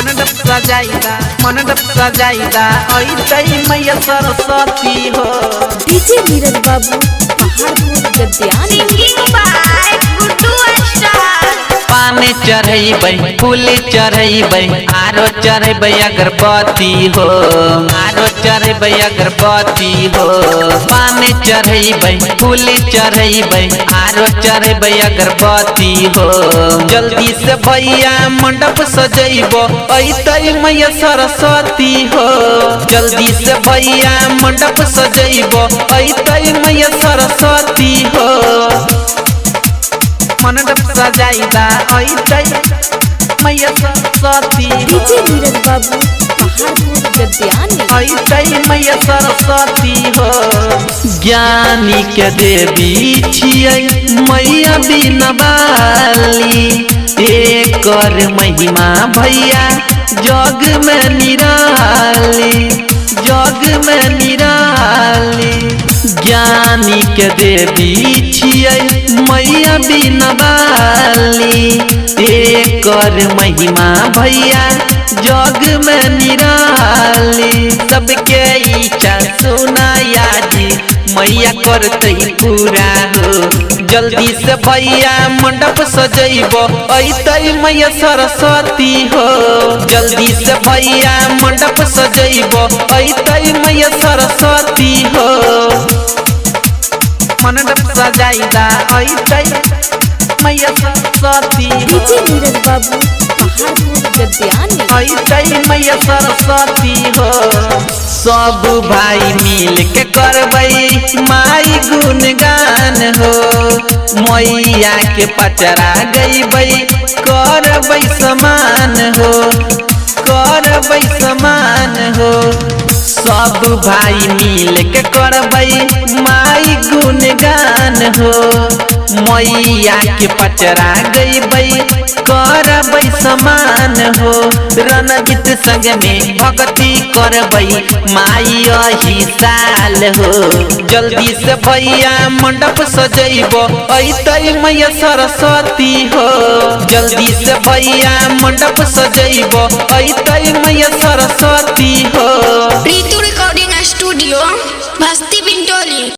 मंडप सजाइदा ऐतई मैया सरस्वती हो। डीजे नीरज बाबू पहाड़पुर गद्यान। Singing by Guddu star. पाने चढ़ैबै फूल चढ़ैबै आरो चढ़ैबै अगरबत्ती हो, आरो चढ़ैबै अगरबत्ती हो। पाने चढ़ैबै फूल चढ़ैबै आरो चढ़ैबै अगरबत्ती हो। जल्दी से भैया मंडप सजैबो ऐतई मैया सरस्वती हो। जल्दी से भैया मंडप सजैबो ऐतई मैया सरस्वती हो। मंडप सजाइदा ऐतई मैया सरस्वती। डीजे नीरज बाबू पहाड़पुर गद्यान। ऐतई मैया सरस्वती हो। ज्ञानी के देवी छियै मैया बिना बाली, एकर महिमा भैया जग में निराली, जग में निराली। ज्ञानी के देवी छियै मैया बिना बाली, एकर महिमा भैया जग में निराली। सबके इच्छा सुनाया जी मैया करते पूरा हो। जल्दी से भैया मंडप सजैबो ऐतई मैया सरस्वती हो। जल्दी से भैया मंडप सजैबो ऐतई मैया सरस्वती हो। मंडप सजाइदा ऐतई मैया सरस्वती। डीजे नीरज बाबू पहाड़पुर गद्यान। ऐतई मैया सरस्वती हो। सब भाई मिल के करबै माई गुणगान हो। मैया के पचरा गईबै करबै समान हो, करबै समान हो। सब भाई मिल के करबै माई गुणगान हो। मैया के पचरा गईबै करबै समान हो। रणजीत संग में भक्ति करबै माई अही साल हो। जल्दी से भैया मंडप सजैबो ऐतई मैया सरस्वती हो। जल्दी से भैया मंडप सजैबो ऐतई मैया सरस्वती हो। Preetu recording studio भस्ती।